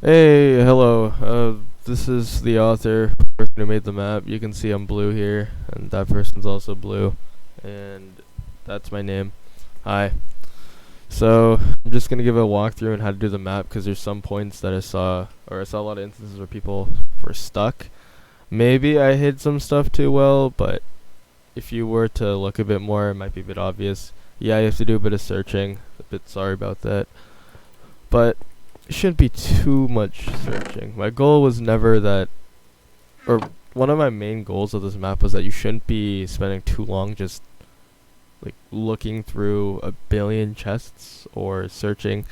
Hey, hello. This is the author, person who made the map. You can see I'm blue here, and that person's also blue, and that's my name. Hi. So I'm just gonna give a walkthrough on how to do the map because there's some points that I saw a lot of instances where people were stuck. Maybe I hid some stuff too well, but if you were to look a bit more, it might be a bit obvious. Yeah, you have to do a bit of searching. A bit sorry about that, but it shouldn't be too much searching. My goal was never that, or one of my main goals of this map was that you shouldn't be spending too long just like looking through a billion chests or searching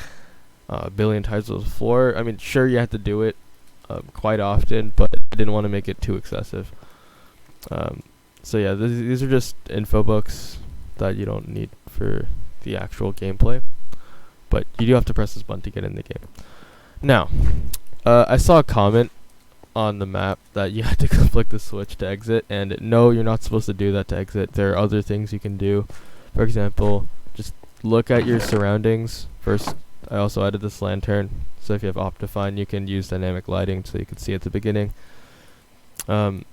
a billion times on the floor. I mean, sure you have to do it quite often, but I didn't want to make it too excessive. So yeah, these are just info books that you don't need for the actual gameplay, but you do have to press this button to get in the game. Now, I saw a comment on the map that you had to click the switch to exit, and no, you're not supposed to do that to exit. There are other things you can do. For example, just look at your surroundings. First, I also added this lantern, so if you have Optifine, you can use dynamic lighting so you can see at the beginning. And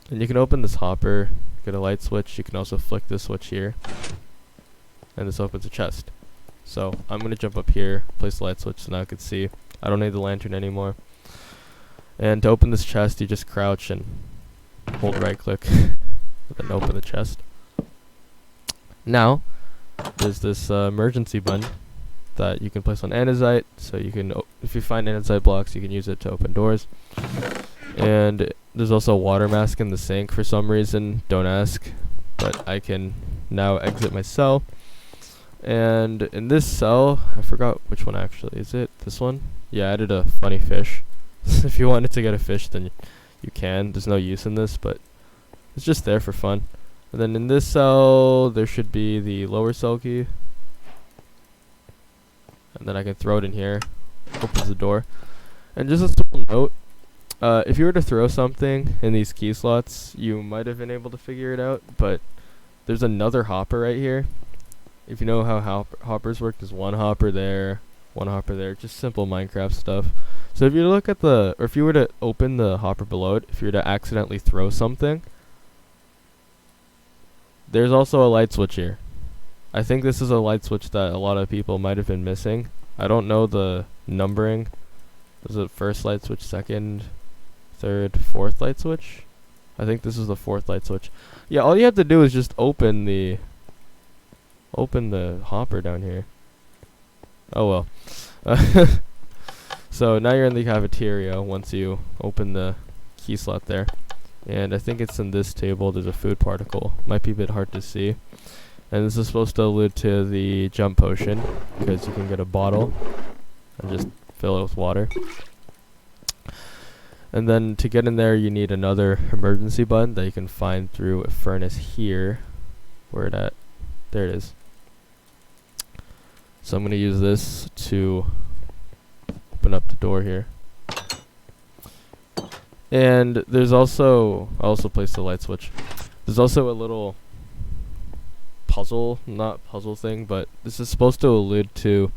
you can open this hopper, get a light switch. You can also flick this switch here, and this opens a chest. So I'm going to jump up here, place the light switch so now I can see. I don't need the lantern anymore. And to open this chest, you just crouch and hold right click and then open the chest. Now, there's this emergency button that you can place on andesite, so you can, if you find andesite blocks, you can use it to open doors. And there's also a water mask in the sink for some reason, don't ask, but I can now exit my cell. And in this cell, I forgot which one actually, is it this one? Yeah, I added a funny fish. If you wanted to get a fish, then you can. There's no use in this, but it's just there for fun. And then in this cell, there should be the lower cell key. And then I can throw it in here. Opens the door. And just a simple note, if you were to throw something in these key slots, you might have been able to figure it out, but there's another hopper right here. If you know how hoppers work, there's one hopper there, just simple Minecraft stuff. So if you look at or if you were to open the hopper below it, if you were to accidentally throw something, there's also a light switch here. I think this is a light switch that a lot of people might have been missing. I don't know the numbering. Is it first light switch, second, third, fourth light switch? I think this is the fourth light switch. Yeah, all you have to do is just open the hopper down here. Oh well. So now you're in the cafeteria once you open the key slot there. And I think it's in this table. There's a food particle. Might be a bit hard to see. And this is supposed to allude to the jump potion, because you can get a bottle and just fill it with water. And then to get in there, you need another emergency button that you can find through a furnace here. Where it at? There it is. So I'm going to use this to open up the door here. And there's also, I also placed the light switch. There's also a little not puzzle thing, but this is supposed to allude to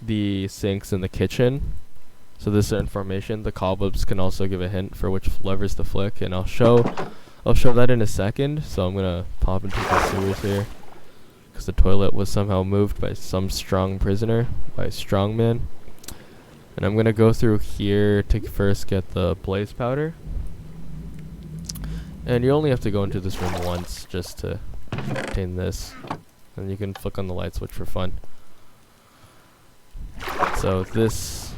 the sinks in the kitchen. So this information, the cobwebs can also give a hint for which levers to flick, and I'll show that in a second. So I'm going to pop into the sewers here, because the toilet was somehow moved by some strong prisoner, by a strong man. And I'm going to go through here to first get the blaze powder. And you only have to go into this room once just to obtain this. And you can flick on the light switch for fun. So this,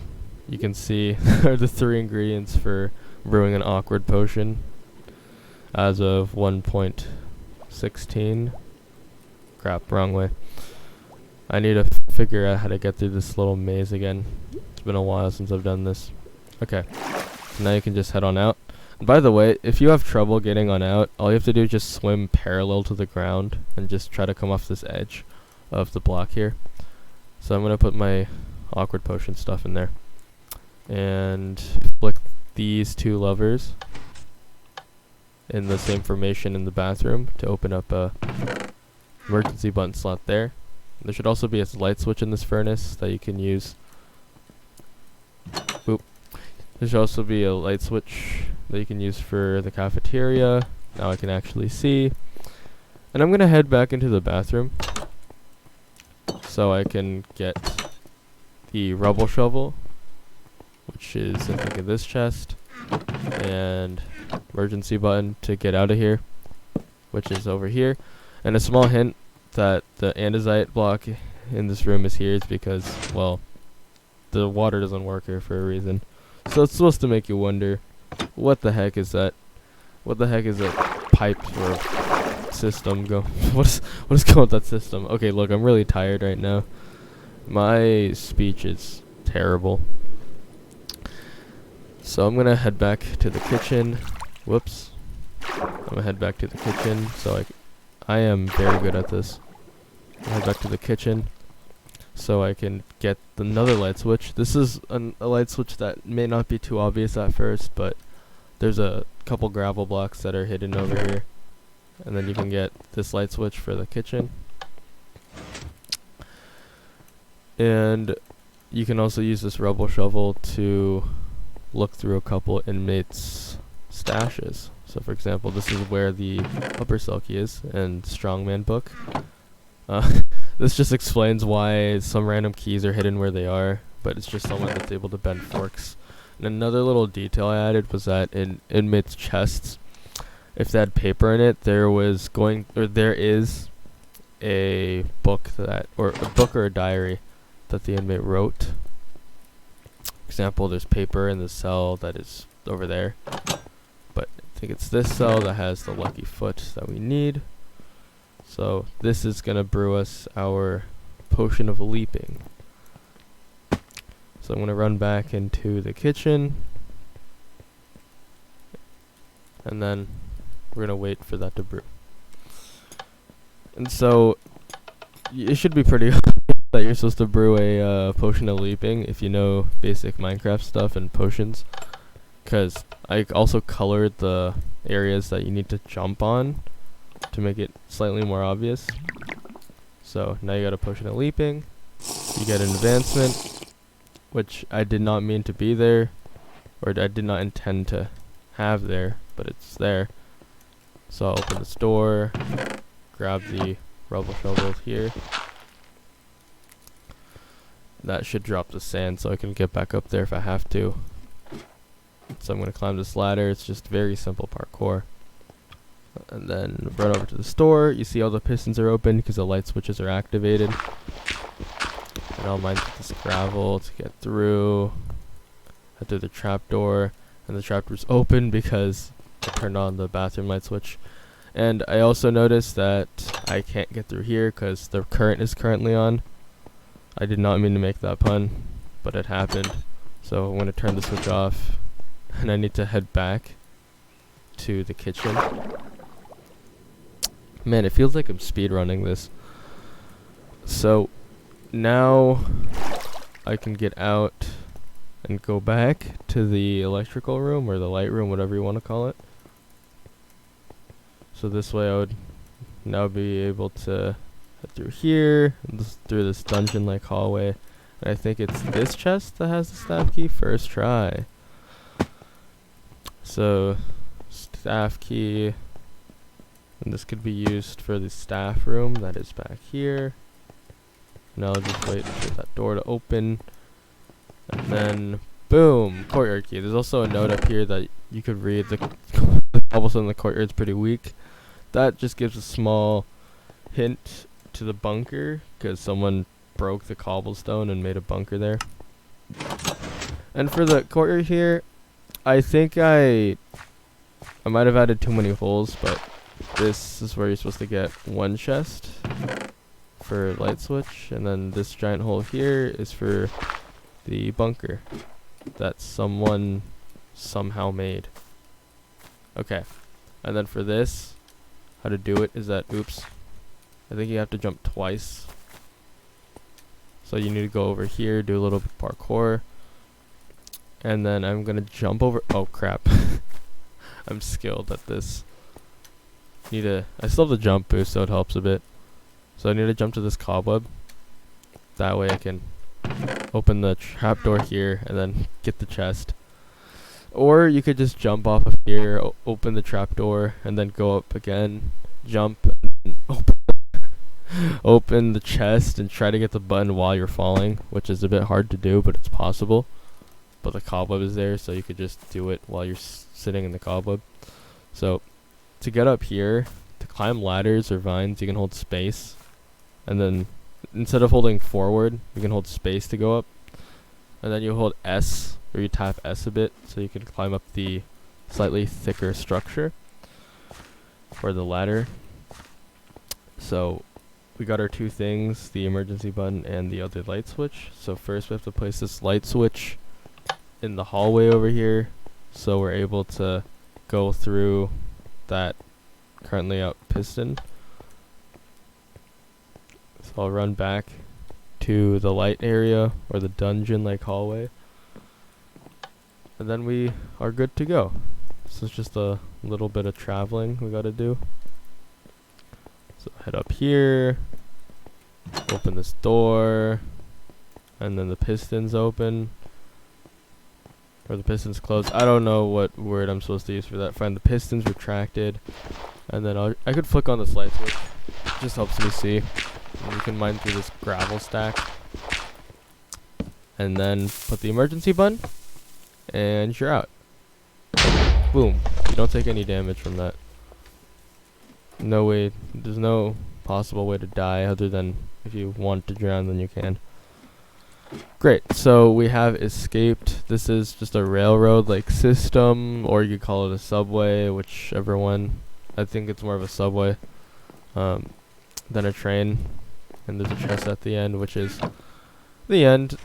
you can see, are the 3 ingredients for brewing an awkward potion as of 1.16. Crap, wrong way. I need to figure out how to get through this little maze again. It's been a while since I've done this. Okay, so now you can just head on out. And by the way, if you have trouble getting on out, all you have to do is just swim parallel to the ground and just try to come off this edge of the block here. So I'm going to put my awkward potion stuff in there. And flick these 2 levers in the same formation in the bathroom to open up a emergency button slot there. There should also be a light switch in this furnace that you can use. Boop. There should also be a light switch that you can use for the cafeteria. Now I can actually see. And I'm gonna head back into the bathroom so I can get the rubble shovel, which is I think in this chest, and emergency button to get out of here, which is over here. And a small hint that the andesite block in this room is here is because, well, the water doesn't work here for a reason. So it's supposed to make you wonder, what the heck is that? What the heck is that pipe or system go? What is going with that system? Okay, look, I'm really tired right now. My speech is terrible. So I'm gonna head back to the kitchen. Whoops. I'm gonna head back to the kitchen. So I am very good at this. I'll head back to the kitchen so I can get another light switch. This is a light switch that may not be too obvious at first, but there's a couple gravel blocks that are hidden over here. And then you can get this light switch for the kitchen. And you can also use this rubble shovel to look through a couple inmates' stashes. So for example, this is where the upper cell key is and strongman book. This just explains why some random keys are hidden where they are, but it's just someone that's able to bend forks. And another little detail I added was that in inmates' chests, if they had paper in it, there is a book or a diary that the inmate wrote. Example, there's paper in the cell that is over there, but I think it's this cell that has the lucky foot that we need. So this is gonna brew us our potion of leaping. So I'm gonna run back into the kitchen, and then we're gonna wait for that to brew. And so it should be pretty that you're supposed to brew a potion of leaping if you know basic Minecraft stuff and potions, because I also colored the areas that you need to jump on to make it slightly more obvious. So now you got a potion of leaping, you get an advancement, which I did not mean to be there, or I did not intend to have there, but it's there. So I'll open this door, grab the rubble shovel here. That should drop the sand so I can get back up there if I have to. So I'm going to climb this ladder. It's just very simple parkour. And then run over to the store. You see all the pistons are open because the light switches are activated. And I'll mine this gravel to get through. Head through the trapdoor. And the trapdoor's open because I turned on the bathroom light switch. And I also noticed that I can't get through here because the current is currently on. I did not mean to make that pun, but it happened. So I'm going to turn the switch off. And I need to head back to the kitchen. Man, it feels like I'm speedrunning this. So now I can get out and go back to the electrical room or the light room, whatever you want to call it. So this way I would now be able to head through here, and through this dungeon-like hallway. And I think it's this chest that has the staff key. First try. So staff key, and this could be used for the staff room that is back here. Now I'll just wait for that door to open, and then boom, courtyard key. There's also a note up here that you could read. The cobblestone in the courtyard is pretty weak. That just gives a small hint to the bunker, because someone broke the cobblestone and made a bunker there. And for the courtyard here, I think I might have added too many holes, but this is where you're supposed to get one chest for light switch, and then this giant hole here is for the bunker that someone somehow made. Okay, and then for this, how to do it is that, oops, I think you have to jump twice. So you need to go over here, do a little bit of parkour, and then I'm gonna jump over. Oh crap! I'm skilled at this. I still have the jump boost, so it helps a bit. So I need to jump to this cobweb. That way I can open the trapdoor here and then get the chest. Or you could just jump off of here, open the trapdoor, and then go up again, jump, and open the chest and try to get the button while you're falling, which is a bit hard to do, but it's possible. But the cobweb is there, so you could just do it while you're sitting in the cobweb. So, to get up here, to climb ladders or vines, you can hold space. And then, instead of holding forward, you can hold space to go up. And then you hold S, or you tap S a bit, so you can climb up the slightly thicker structure, or the ladder. So, we got our two things, the emergency button and the other light switch. So first we have to place this light switch in the hallway over here, so we're able to go through that currently out piston. So I'll run back to the light area, or the dungeon like hallway, and then we are good to go. So it's just a little bit of traveling we gotta do. So head up here, open this door, and then the piston's open. Or the piston's closed. I don't know what word I'm supposed to use for that. Find the piston's retracted. And then I could flick on this light switch. It just helps me see. And you can mine through this gravel stack. And then put the emergency button. And you're out. Boom. You don't take any damage from that. No way. There's no possible way to die other than if you want to drown, then you can. Great, so we have escaped. This is just a railroad like system, or you could call it a subway, whichever one. I think it's more of a subway than a train. And there's a chest at the end, which is the end.